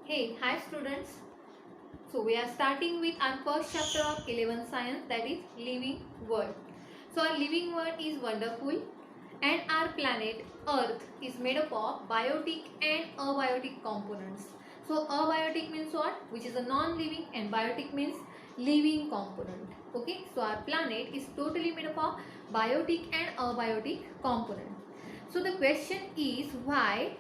Hey, hi students. So we are starting with our first chapter of 11th science, that is living world. So our living world is wonderful and our planet Earth is made up of biotic and abiotic components. So abiotic means what? Which is a non-living, and biotic means living component. Okay, so our planet is totally made up of biotic and abiotic component. So the question is why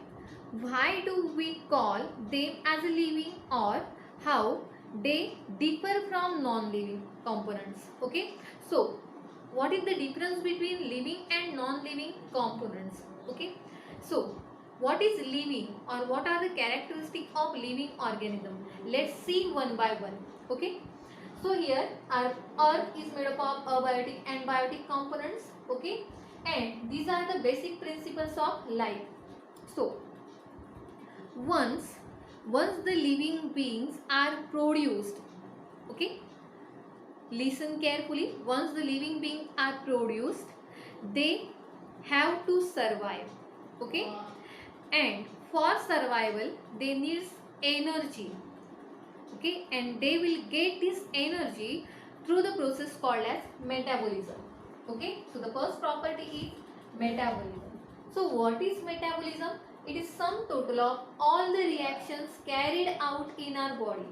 do we call them as a living, or how they differ from non-living components. Okay, so what is the difference between living and non-living components? Okay, so what is living, or what are the characteristics of living organism? Let's see one by one. Okay, so here our earth is made up of abiotic and biotic components. Okay, and these are the basic principles of life. So once once the living beings are produced, okay, listen carefully, once the living beings are produced, they have to survive. Okay, and for survival they need energy. Okay, and they will get this energy through the process called as metabolism. Okay, so the first property is metabolism. So what is metabolism? It is sum total of all the reactions carried out in our body.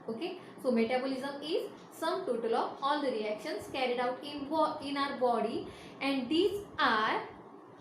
Okay, so metabolism is sum total of all the reactions carried out in our body, and these are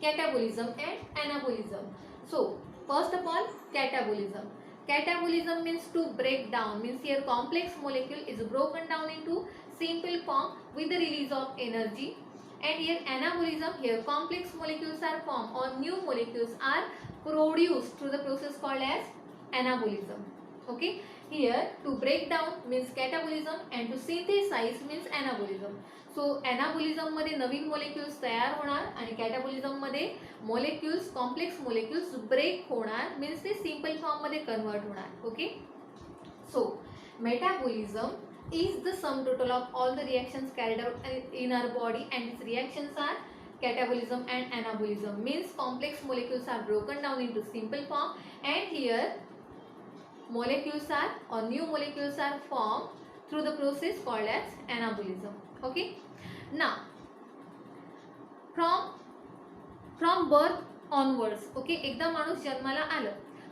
catabolism and anabolism. So first of all, catabolism. Catabolism means to break down, means here complex molecule is broken down into simple form with the release of energy. And here anabolism, here complex molecules are formed or new molecules are produced through the process called as anabolism. Okay, here to break down means catabolism and to synthesize means anabolism. सो ॲनाबोलिझम मध्ये नवीन molecules तयार होणार आणि catabolism मध्ये molecules complex molecules break होणार, means ते simple form मध्ये convert होणार. Okay, so metabolism is the sum total of all the reactions carried out in our body, and these reactions are catabolism and anabolism, means complex molecules are broken down into simple form, and here molecules are or new molecules are formed through the process called as anabolism. Okay, now from birth onwards, okay, एकदा माणूस जन्माला आलं,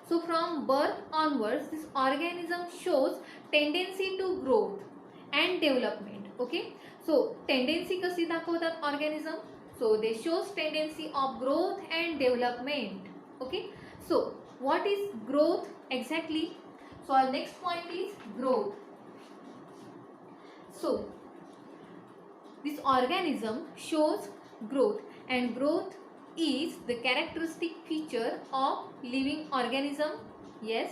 so from birth onwards this organism shows tendency to growth and development. Okay, so tendency कशी दाखवतात organism? So they shows tendency of growth and development. Okay, so what is growth exactly? So our next point is growth. So this organism shows growth, and growth is the characteristic feature of living organism. Yes,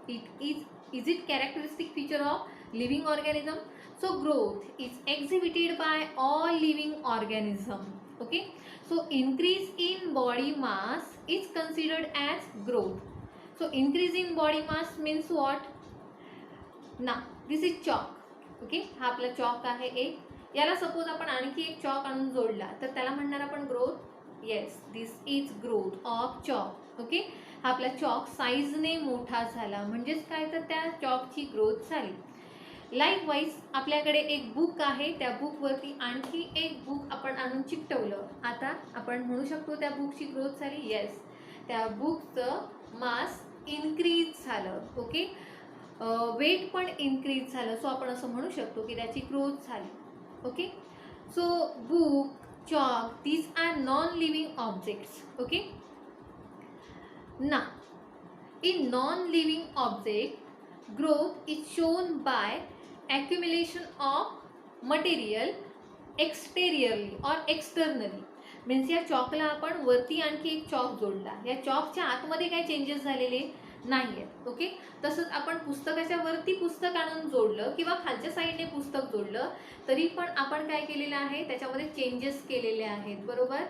it is. Is it characteristic feature of living organism? So growth is exhibited by all living organism. Okay, so increase in body mass is considered as growth. So increase in body mass means what? Now this is chalk. Okay, हा आपला chalk आहे एक. याला suppose आपण आणखी एक chalk आणून जोडला तर त्याला म्हणणार आपण growth. Yes, this is growth of chalk. Okay, हा आपला चॉक साईजने मोठा झाला, म्हणजेच काय तर त्या चॉकची ग्रोथ झाली. लाईकवाईज आपल्याकडे एक बुक आहे, त्या बुकवरती आणखी एक बुक आपण आणून चिकटवलं, आता आपण म्हणू शकतो त्या बुकची ग्रोथ झाली. येस, त्या बुकचं मास इन्क्रीज झालं. ओके, वेट पण इन्क्रीज झालं, सो आपण असं म्हणू शकतो की त्याची ग्रोथ झाली. Okay, so book, chalk, these are non-living objects. Okay, now in non-living object growth is shown by accumulation of material exteriorly or externally. Means या चॉकला आपण वरती आणखी एक चॉक जोडला, या चॉकच्या आतमध्ये काय चेंजेस झालेले नाही आहेत. ओके, तसंच आपण पुस्तकाच्या वरती पुस्तक आणून जोडलं किंवा खालच्या साईडने पुस्तक जोडलं तरी पण आपण काय केलेलं आहे, त्याच्यामध्ये चेंजेस केलेले आहेत, बरोबर,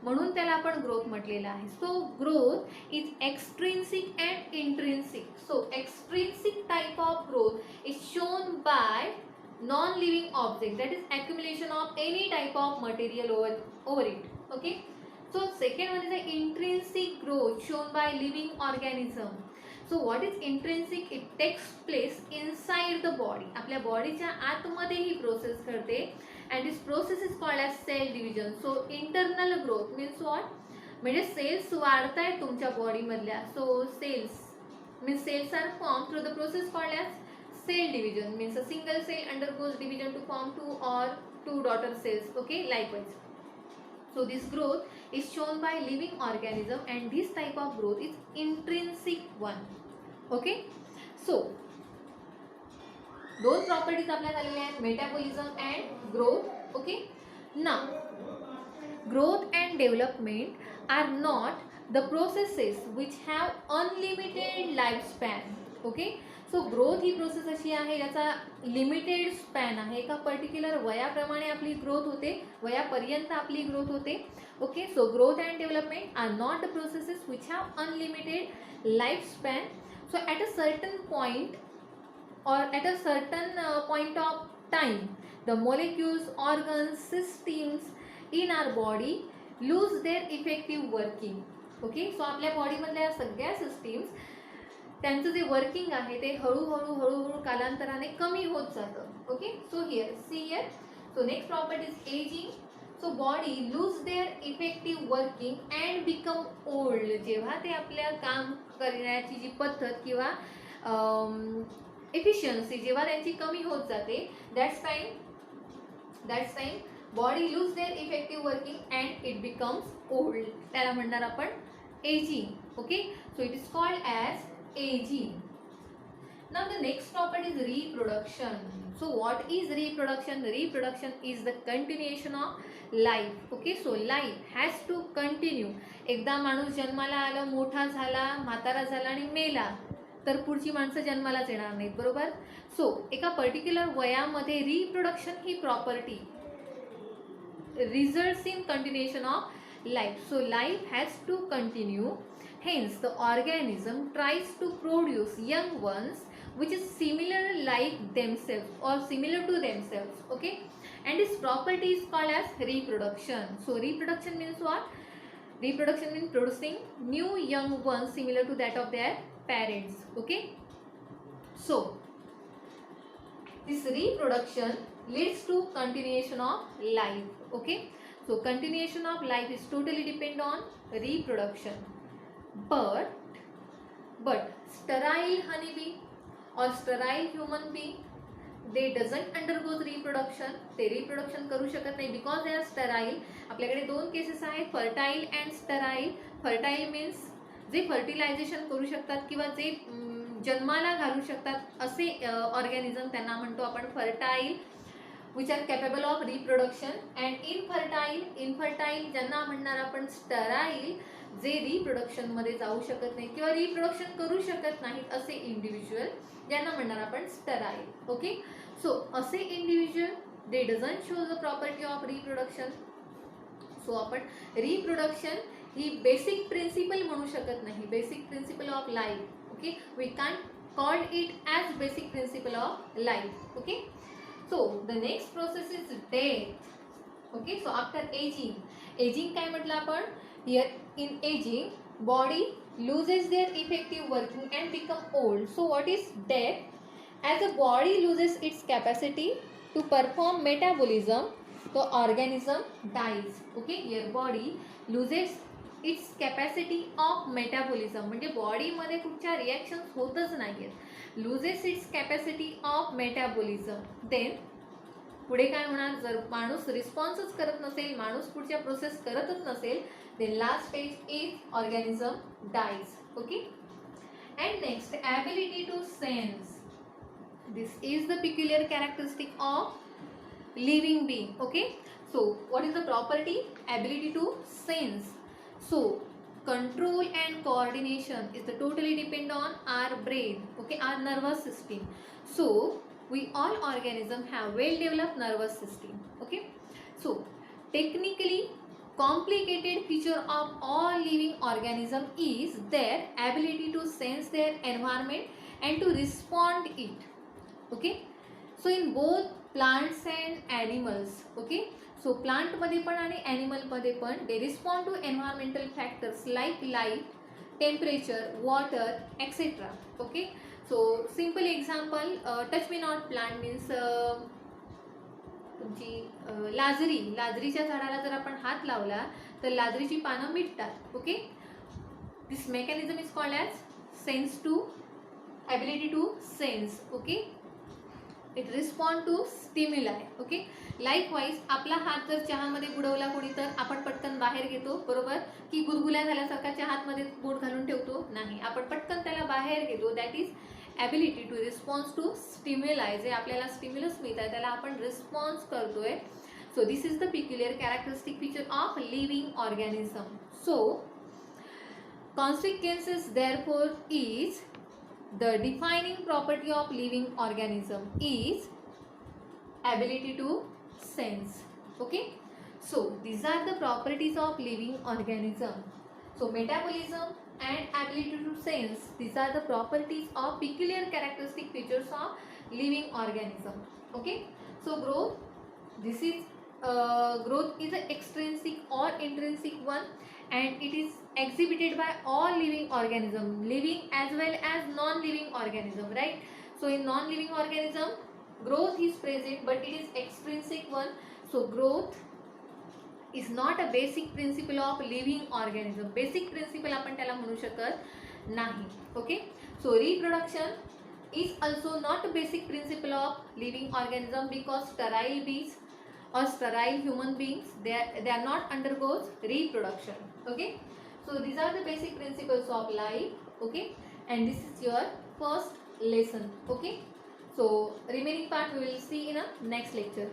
म्हणून त्याला आपण ग्रोथ म्हटलेलं आहे. So growth is extrinsic and intrinsic. So extrinsic type of growth is shown by non-living object, that is accumulation of any type of material over it. Okay, so second one is the intrinsic growth shown by living organism. So what is intrinsic, it takes place inside the body, आपल्या बॉडीच्या आतमध्ये ही process घडते. And this process is called as cell division. So internal growth means what, म्हणजे cells वाढतायत तुमच्या बॉडीमधल्या. So cells means cells are form through the process called as cell division, means a single cell undergoes division to form two or two daughter cells. Okay, likewise. So this growth is shown by living organism, and this type of growth is intrinsic one. Okay, so दोन properties आपल्याला झालेल्या आहेत, metabolism and growth. Okay, now growth and development are not the processes which have unlimited lifespan. Okay, so growth he process अशी आहे ज्याचा limited span आहे. एका particular वयाप्रमाणे आपली ग्रोथ होते, वयापर्यंत आपली ग्रोथ होते. Okay, so growth and development are not the processes which have unlimited life span. So at a certain point or at a certain point of time, the molecules, organs, systems in our body lose their effective working. Okay, so आपल्या बॉडीमधल्या सगळ्या systems, त्यांचं जे working आहे ते हळूहळू हळूहळू कालांतराने कमी होत जातं. Okay, so here see here. So next property is ageing. So body lose their effective working and become old. जेव्हा ते आपल्या काम करण्याची जी पद्धत किंवा एफिशियन्सी जेव्हा त्यांची कमी होत जाते, that's time body lose their effective working and it becomes old. त्याला म्हणणार आपण ageing. Okay, so it is called as aging. Now the next property is reproduction. So what is reproduction? Reproduction is the continuation of life. Okay, so life has to continue. एकदा माणूस जन्माला आला, मोठा झाला, म्हातारा झाला आणि मेला, तर पुढची माणसं जन्मालाच येणार नाहीत, बरोबर. सो एका पर्टिक्युलर वयामध्ये रिप्रोडक्शन ही property results in continuation of life. So life has to continue. Hence, the organism tries to produce young ones which is similar like themselves or similar to themselves. Okay, and this property is called as reproduction. So reproduction means what? Reproduction means producing new young ones similar to that of their parents. Okay, so this reproduction leads to continuation of life. Okay, so continuation of life is totally depend on reproduction. But sterile honeybee or sterile human being, they doesn't undergo reproduction. ते reproduction करू शकत नाही because they are sterile. आपल्याकडे दोन cases आहेत, fertile and sterile. Fertile means जे fertilisation करू शकतात किंवा जे जन्माला घालू शकतात असे ऑर्गॅनिझम, त्यांना म्हणतो आपण fertile, which are capable of reproduction. and infertile ज्यांना म्हणणार आपण स्टराईल, जे रिप्रोडक्शन मध्ये जाऊ शकत नाही किंवा रिप्रोडक्शन करू शकत नाहीत असे इंडिव्हिज्युअल, ज्यांना म्हणणार आपण स्टराईल. ओके, सो असे individual they doesn't show the property of reproduction. So आपण रिप्रोडक्शन ही बेसिक प्रिन्सिपल म्हणू शकत नाही, basic principle of life. Okay, we can't call it as basic principle of life. Okay, so the next process is death. Okay, so after ageing काय म्हटलं आपण, here in aging body loses their effective working and become old. So what is death? As the body loses its capacity to perform metabolism, the organism dies. Okay, here body loses its capacity of metabolism, म्हणजे बॉडीमध्ये कुठच्या reactions होतच नाहीत. loses its capacity of metabolism. then पुढे काय होणार, जर माणूस रिस्पॉन्सच करत नसेल, माणूस पुढच्या प्रोसेस करतच नसेल, then last stage is organism dies. Okay, and next ability to sense. This is the peculiar characteristic of living being. Okay, so what is the property? Ability to sense. So control and coordination is the totally depend on our brain. Okay, our nervous system. So we all organism have well developed nervous system. Okay, so technically complicated feature of all living organism is their ability to sense their environment and to respond it. Okay, so in both plants and animals. Okay, so plant मध्ये पण आणि animal मध्ये पण they respond to environmental factors like light, temperature, water, etc. Okay, so simple example, touch me not plant means तुमची लाजरीच्या झाडाला जर आपण हात लावला तर लाजरीची पानं मिटतात. Okay, this mechanism is called as sense to ability to sense. Okay, it respond to stimuli. Okay, likewise आपला हात जर चहामध्ये बुडवला कोणी तर आपण पटकन बाहेर घेतो, बरोबर, की गुदगुल्या झाल्यासारखा चहामध्ये बोट घालून ठेवतो नाही, आपण पटकन त्याला बाहेर घेतो. That is ability to response to stimuli. जे आपल्याला स्टिम्युलस मिळत आहे त्याला आपण रिस्पॉन्स करतोय. So this is the peculiar characteristic feature of living organism. So consequences therefore is the defining property of living organism is ability to sense. Okay, so these are the properties of living organism. So metabolism and ability to sense, these are the properties of peculiar characteristic features of living organism. Okay, so growth, this is growth is an extrinsic or intrinsic one, and it is exhibited by all living organism, living as well as non-living organism, right? So in non-living organism growth is present but it is extrinsic one. So growth is not a basic principle of living organism. Basic principle आपण त्याला म्हणू शकत नाही. Okay, so reproduction is also not a basic principle of living organism because sterile bees or sterile human beings, they are not undergoes reproduction. Okay, so these are the basic principles of life. Okay, and this is your first lesson. Okay, so remaining part we will see in a next lecture.